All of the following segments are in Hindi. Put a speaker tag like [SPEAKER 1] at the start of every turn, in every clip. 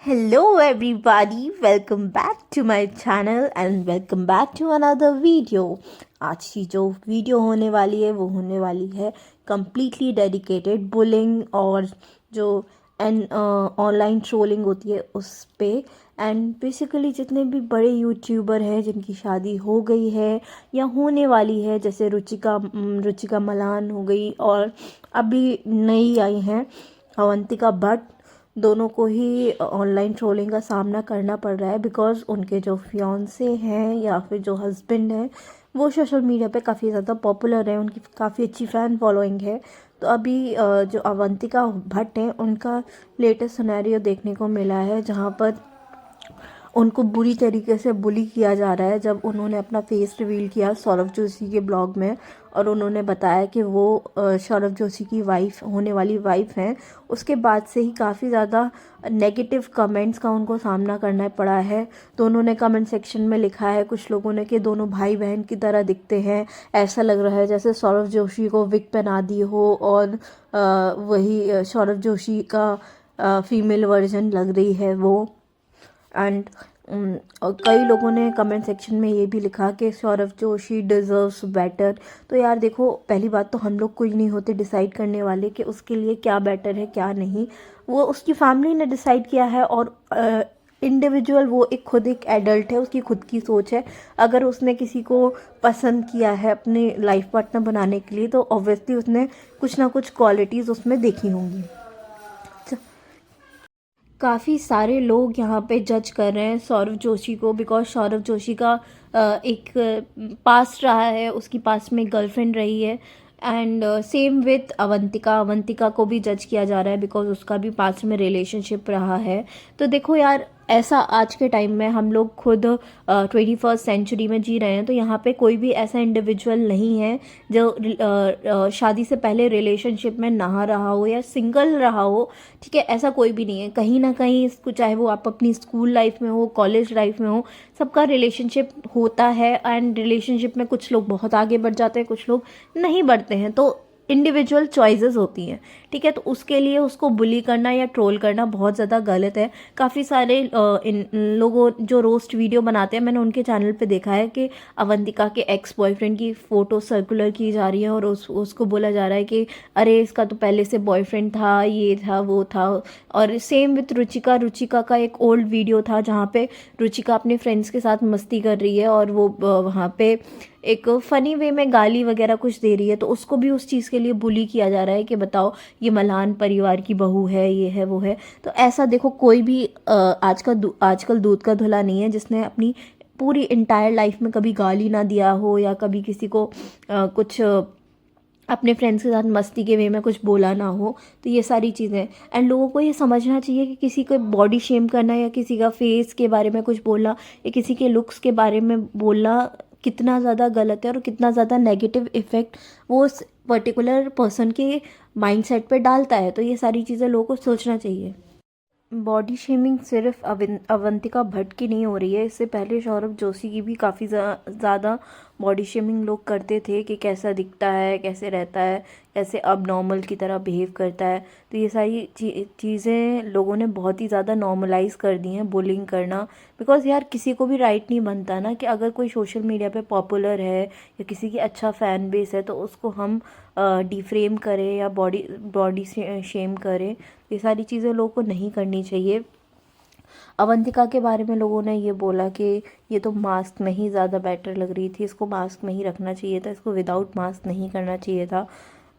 [SPEAKER 1] Hello everybody, welcome back to my channel and welcome back to another video। आज की जो वीडियो होने वाली है वो होने वाली है completely dedicated बुलिंग और जो ऑनलाइन ट्रोलिंग होती है उस पे। एंड बेसिकली जितने भी बड़े यूट्यूबर हैं जिनकी शादी हो गई है या होने वाली है, जैसे रुचिका मलान हो गई और अभी नई आई हैं अवंतिका भट्ट, दोनों को ही ऑनलाइन ट्रोलिंग का सामना करना पड़ रहा है बिकॉज़ उनके जो फियांसे हैं या फिर जो हस्बैंड हैं वो सोशल मीडिया पे काफ़ी ज़्यादा पॉपुलर है, उनकी काफ़ी अच्छी फ़ैन फॉलोइंग है। तो अभी जो अवंतिका भट्ट हैं उनका लेटेस्ट सिनेरियो देखने को मिला है जहाँ पर उनको बुरी तरीके से बुली किया जा रहा है जब उन्होंने अपना फेस रिवील किया सौरभ जोशी के ब्लॉग में और उन्होंने बताया कि वो सौरभ जोशी की वाइफ होने वाली वाइफ हैं। उसके बाद से ही काफ़ी ज़्यादा नेगेटिव कमेंट्स का उनको सामना करना पड़ा है। तो उन्होंने कमेंट सेक्शन में लिखा है कुछ लोगों ने कि दोनों भाई बहन की तरह दिखते हैं, ऐसा लग रहा है जैसे सौरभ जोशी को विग पहना दी हो और वही सौरभ जोशी का फीमेल वर्जन लग रही है वो। एंड और कई लोगों ने कमेंट सेक्शन में ये भी लिखा कि सौरभ जोशी डिज़र्व्स बेटर। तो यार देखो, पहली बात तो हम लोग कोई नहीं होते डिसाइड करने वाले कि उसके लिए क्या बेटर है क्या नहीं, वो उसकी फैमिली ने डिसाइड किया है और इंडिविजुअल वो खुद एक एडल्ट है, उसकी खुद की सोच है। अगर उसने किसी को पसंद किया है अपने लाइफ पार्टनर बनाने के लिए तो ऑब्वियसली उसने कुछ ना कुछ क्वालिटीज़ उसमें देखी होंगी। काफ़ी सारे लोग यहाँ पे जज कर रहे हैं सौरभ जोशी को बिकॉज सौरभ जोशी का एक पास्ट रहा है, उसकी पास्ट में गर्लफ्रेंड रही है। एंड सेम विथ अवंतिका को भी जज किया जा रहा है बिकॉज उसका भी पास्ट में रिलेशनशिप रहा है। तो देखो यार, ऐसा आज के टाइम में हम लोग खुद 21st सेंचुरी में जी रहे हैं, तो यहाँ पे कोई भी ऐसा इंडिविजुअल नहीं है जो शादी से पहले रिलेशनशिप में ना रहा हो या सिंगल रहा हो। ठीक है, ऐसा कोई भी नहीं है। कहीं ना कहीं इसको, चाहे वो आप अपनी स्कूल लाइफ में हो, कॉलेज लाइफ में हो, सबका रिलेशनशिप होता है। एंड रिलेशनशिप में कुछ लोग बहुत आगे बढ़ जाते हैं, कुछ लोग नहीं बढ़ते हैं, तो इंडिविजुअल चॉइसेस होती हैं। ठीक है, तो उसके लिए उसको बुली करना या ट्रोल करना बहुत ज़्यादा गलत है। काफ़ी सारे इन लोगों जो रोस्ट वीडियो बनाते हैं, मैंने उनके चैनल पे देखा है कि अवंतिका के एक्स बॉयफ्रेंड की फ़ोटो सर्कुलर की जा रही है और उसको बोला जा रहा है कि अरे इसका तो पहले से बॉयफ्रेंड था, ये था वो था। और सेम विथ रुचिका का एक ओल्ड वीडियो था जहाँ पे रुचिका अपने फ्रेंड्स के साथ मस्ती कर रही है और वो वहाँ पे एक फ़नी वे में गाली वगैरह कुछ दे रही है, तो उसको भी उस चीज़ के लिए बुली किया जा रहा है कि बताओ ये मलान परिवार की बहू है, ये है वो है। तो ऐसा देखो, कोई भी आजकल दूध का धुला नहीं है जिसने अपनी पूरी इंटायर लाइफ में कभी गाली ना दिया हो या कभी किसी को कुछ अपने फ्रेंड्स के साथ मस्ती के वे में कुछ बोला ना हो। तो ये सारी चीज़ें, एंड लोगों को ये समझना चाहिए कि किसी को बॉडी शेम करना या किसी का फेस के बारे में कुछ बोलना या किसी के लुक्स के बारे में बोलना कितना ज़्यादा गलत है और कितना ज़्यादा नेगेटिव इफ़ेक्ट वो उस पर्टिकुलर पर्सन के माइंडसेट पे डालता है। तो ये सारी चीज़ें लोगों को सोचना चाहिए। बॉडी शेमिंग सिर्फ अवंतिका भट्ट की नहीं हो रही है, इससे पहले सौरभ जोशी की भी काफ़ी ज़्यादा बॉडी शेमिंग लोग करते थे कि कैसा दिखता है, कैसे रहता है, कैसे अब नॉर्मल की तरह बिहेव करता है। तो ये सारी चीज़ें लोगों ने बहुत ही ज़्यादा नॉर्मलाइज कर दी हैं बुलिंग करना। बिकॉज़ यार किसी को भी राइट नहीं बनता ना कि अगर कोई सोशल मीडिया पे पॉपुलर है या किसी की अच्छा फ़ैन बेस है तो उसको हम डिफ्रेम करें या बॉडी शेम करें। ये सारी चीज़ें लोगों को नहीं करनी चाहिए। अवंतिका के बारे में लोगों ने ये बोला कि ये तो मास्क में ही ज़्यादा बेटर लग रही थी, इसको मास्क में ही रखना चाहिए था, इसको विदाउट मास्क नहीं करना चाहिए था।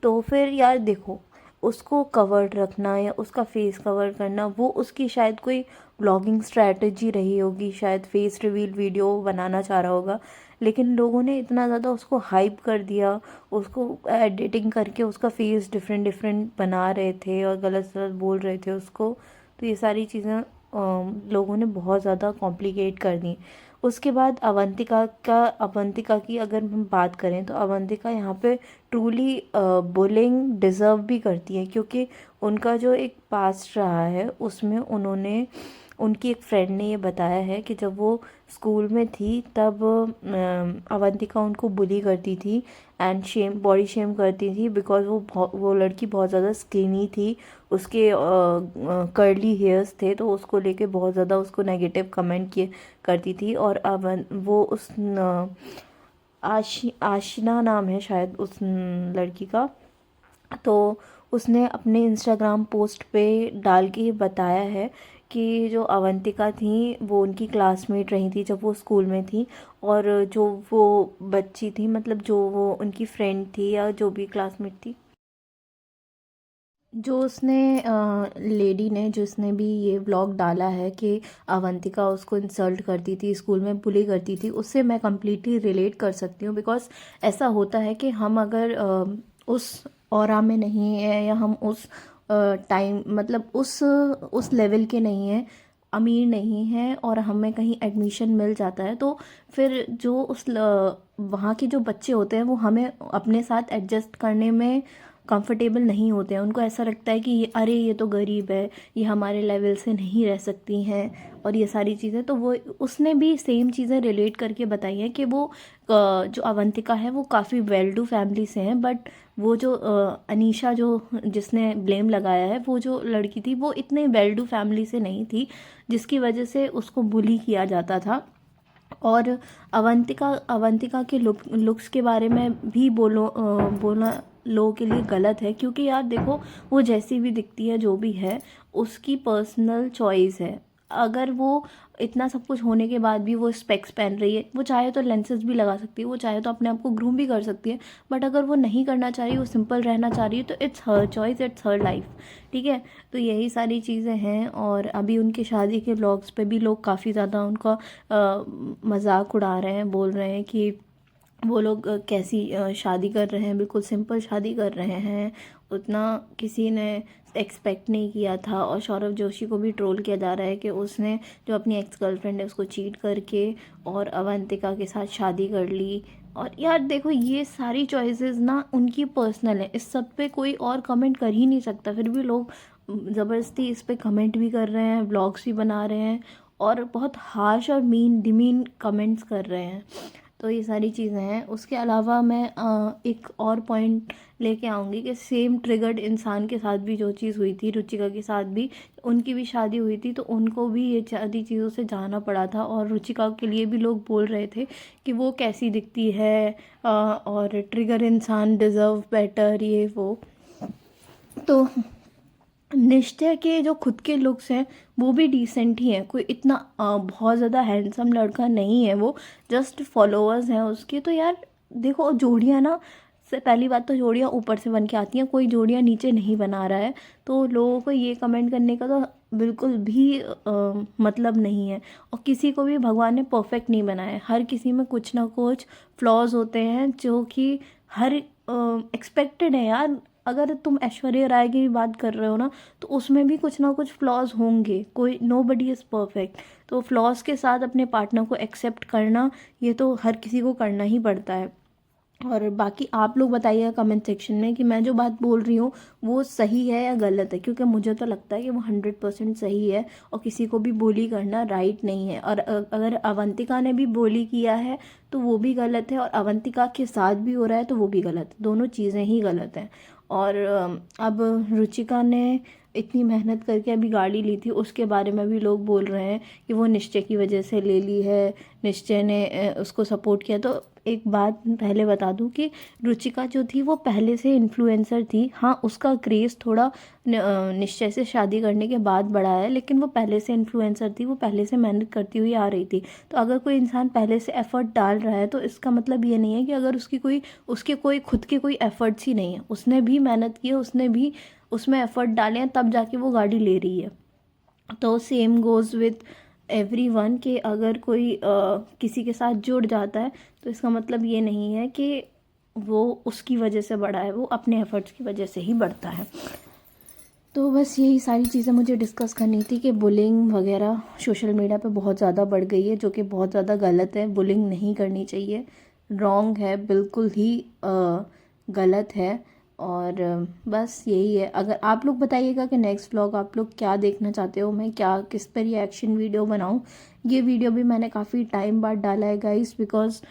[SPEAKER 1] तो फिर यार देखो, उसको कवर्ड रखना या उसका फेस कवर करना वो उसकी शायद कोई ब्लॉगिंग स्ट्रैटेजी रही होगी, शायद फेस रिवील वीडियो बनाना चाह रहा होगा। लेकिन लोगों ने इतना ज़्यादा उसको हाइप कर दिया, उसको एडिटिंग करके उसका फेस डिफरेंट डिफरेंट बना रहे थे और गलत गलत बोल रहे थे उसको। तो ये सारी चीज़ें लोगों ने बहुत ज़्यादा कॉम्प्लिकेट कर दी। उसके बाद अवंतिका की अगर हम बात करें तो अवंतिका यहाँ पे ट्रूली बुलिंग डिज़र्व भी करती है क्योंकि उनका जो एक पास्ट रहा है उसमें उनकी एक फ्रेंड ने ये बताया है कि जब वो स्कूल में थी तब अवंतिका उनको बुली करती थी। एंड बॉडी शेम करती थी बिकॉज वो लड़की बहुत ज़्यादा स्किनी थी, उसके कर्ली हेयर्स थे, तो उसको लेके बहुत ज़्यादा उसको नेगेटिव कमेंट किए करती थी। और अब वो उस आशिना नाम है शायद उस लड़की का, तो उसने अपने इंस्टाग्राम पोस्ट पे डाल के बताया है कि जो अवंतिका थी वो उनकी क्लासमेट रही थी जब वो स्कूल में थी, और जो वो बच्ची थी मतलब जो वो उनकी फ्रेंड थी या जो भी क्लासमेट थी, जो उसने लेडी ने जिसने भी ये व्लॉग डाला है कि अवंतिका उसको इंसल्ट करती थी, स्कूल में बुली करती थी, उससे मैं कम्प्लीटली रिलेट कर सकती हूँ। बिकॉज़ ऐसा होता है कि हम अगर उस ऑरा में नहीं है या हम उस टाइम मतलब उस लेवल के नहीं हैं, अमीर नहीं हैं, और हमें कहीं एडमिशन मिल जाता है, तो फिर जो वहाँ के जो बच्चे होते हैं वो हमें अपने साथ एडजस्ट करने में कंफर्टेबल नहीं होते हैं। उनको ऐसा लगता है कि अरे ये तो गरीब है, ये हमारे लेवल से नहीं रह सकती हैं, और ये सारी चीज़ें। तो वो उसने भी सेम चीज़ें रिलेट करके बताई हैं कि वो जो अवंतिका है वो काफ़ी वेल टू फैमिली से हैं, बट वो जो अनीशा जो जिसने ब्लेम लगाया है, वो जो लड़की थी वो इतने वेल टू फैमिली से नहीं थी, जिसकी वजह से उसको बुली किया जाता था। और अवंतिका के लुक्स के बारे में भी बोलना लोगों के लिए गलत है, क्योंकि यार देखो वो जैसी भी दिखती है जो भी है उसकी पर्सनल चॉइस है। अगर वो इतना सब कुछ होने के बाद भी वो स्पेक्स पहन रही है, वो चाहे तो लेंसेज भी लगा सकती है, वो चाहे तो अपने आप को ग्रूम भी कर सकती है, बट अगर वो नहीं करना चाह रही, वो सिंपल रहना चाह रही है, तो it's her choice, it's her life, ठीक है। तो यही सारी चीज़ें हैं। और अभी उनकी शादी के व्लॉग्स पे भी लोग काफ़ी ज़्यादा उनका मजाक उड़ा रहे हैं, बोल रहे हैं कि वो लोग कैसी शादी कर रहे हैं, बिल्कुल सिंपल शादी कर रहे हैं, उतना किसी ने एक्सपेक्ट नहीं किया था। और सौरभ जोशी को भी ट्रोल किया जा रहा है कि उसने जो अपनी एक्स गर्लफ्रेंड है उसको चीट करके और अवंतिका के साथ शादी कर ली। और यार देखो ये सारी चॉइसेस ना उनकी पर्सनल है, इस सब पे कोई और कमेंट कर ही नहीं सकता, फिर भी लोग ज़बरदस्ती इस पे कमेंट भी कर रहे हैं, व्लॉग्स भी बना रहे हैं, और बहुत हार्श और मीन डिमीन कमेंट्स कर रहे हैं। तो ये सारी चीज़ें हैं। उसके अलावा मैं एक और पॉइंट लेके आऊँगी कि सेम ट्रिगर्ड इंसान के साथ भी जो चीज़ हुई थी, रुचिका के साथ भी, उनकी भी शादी हुई थी, तो उनको भी ये सारी चीज़ों से जाना पड़ा था। और रुचिका के लिए भी लोग बोल रहे थे कि वो कैसी दिखती है, और ट्रिगर इंसान डिज़र्व बेटर, ये वो। तो निश्चय के जो खुद के लुक्स हैं वो भी डिसेंट ही हैं, कोई इतना बहुत ज़्यादा हैंडसम लड़का नहीं है वो, जस्ट फॉलोअर्स हैं उसके। तो यार देखो जोड़ियाँ ना, से पहली बात तो जोड़ियाँ ऊपर से बन के आती हैं, कोई जोड़ियाँ नीचे नहीं बना रहा है, तो लोगों को ये कमेंट करने का तो बिल्कुल भी मतलब नहीं है। और किसी को भी भगवान ने परफेक्ट नहीं बनाया है, हर किसी में कुछ ना कुछ फ्लॉज होते हैं जो कि हर एक्सपेक्टेड है यार। अगर तुम ऐश्वर्या राय की भी बात कर रहे हो ना, तो उसमें भी कुछ ना कुछ फ्लॉज होंगे, कोई नो बडी इज़ परफेक्ट। तो फ्लॉज के साथ अपने पार्टनर को एक्सेप्ट करना, ये तो हर किसी को करना ही पड़ता है। और बाकी आप लोग बताइएगा कमेंट सेक्शन में कि मैं जो बात बोल रही हूँ वो सही है या गलत है, क्योंकि मुझे तो लगता है कि वो 100% सही है, और किसी को भी बोली करना राइट नहीं है। और अगर अवंतिका ने भी बोली किया है तो वो भी गलत है, और अवंतिका के साथ भी हो रहा है तो वो भी गलत है, दोनों चीज़ें ही गलत हैं। और अब रुचिका ने इतनी मेहनत करके अभी गाड़ी ली थी, उसके बारे में भी लोग बोल रहे हैं कि वो निश्चय की वजह से ले ली है, निश्चय ने उसको सपोर्ट किया। तो एक बात पहले बता दूं कि रुचिका जो थी वो पहले से इन्फ्लुएंसर थी, हाँ उसका क्रेज़ थोड़ा निश्चय से शादी करने के बाद बढ़ा है, लेकिन वो पहले से इन्फ्लुएंसर थी, वो पहले से मेहनत करती हुई आ रही थी। तो अगर कोई इंसान पहले से एफ़र्ट डाल रहा है तो इसका मतलब ये नहीं है कि अगर उसके कोई खुद के कोई एफ़र्ट्स ही नहीं है, उसने भी मेहनत की है, उसने भी उसमें एफ़र्ट डाले हैं, तब जाके वो गाड़ी ले रही है। तो सेम गोज़ विथ एवरीवन कि अगर कोई किसी के साथ जुड़ जाता है तो इसका मतलब ये नहीं है कि वो उसकी वजह से बढ़ा है, वो अपने एफर्ट्स की वजह से ही बढ़ता है। तो बस यही सारी चीज़ें मुझे डिस्कस करनी थी कि बुलिंग वगैरह सोशल मीडिया पे बहुत ज़्यादा बढ़ गई है, जो कि बहुत ज़्यादा गलत है। बुलिंग नहीं करनी चाहिए, रॉन्ग है, बिल्कुल ही गलत है। और बस यही है। अगर आप लोग बताइएगा कि नेक्स्ट व्लॉग आप लोग क्या देखना चाहते हो, मैं क्या किस पर रिएक्शन वीडियो बनाऊं। ये वीडियो भी मैंने काफ़ी टाइम बाद डाला है गाइस, बिकॉज़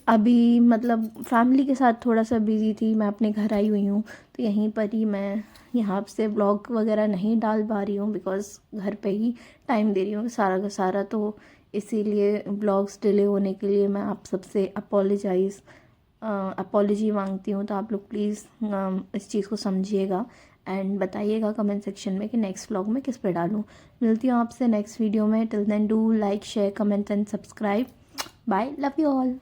[SPEAKER 1] अभी मतलब फैमिली के साथ थोड़ा सा बिज़ी थी, मैं अपने घर आई हुई हूँ, तो यहीं पर ही मैं यहाँ से ब्लॉग वगैरह नहीं डाल पा रही हूँ बिकॉज़ घर पे ही टाइम दे रही हूँ सारा का सारा, तो इसीलिए ब्लॉग्स डिले होने के लिए मैं आप सबसे अपॉलॉजी मांगती हूँ। तो आप लोग प्लीज़ इस चीज़ को समझिएगा एंड बताइएगा कमेंट सेक्शन में कि नेक्स्ट व्लॉग में किस पे डालूँ। मिलती हूँ आपसे नेक्स्ट वीडियो में। Till then do like share comment and subscribe. Bye, love you all.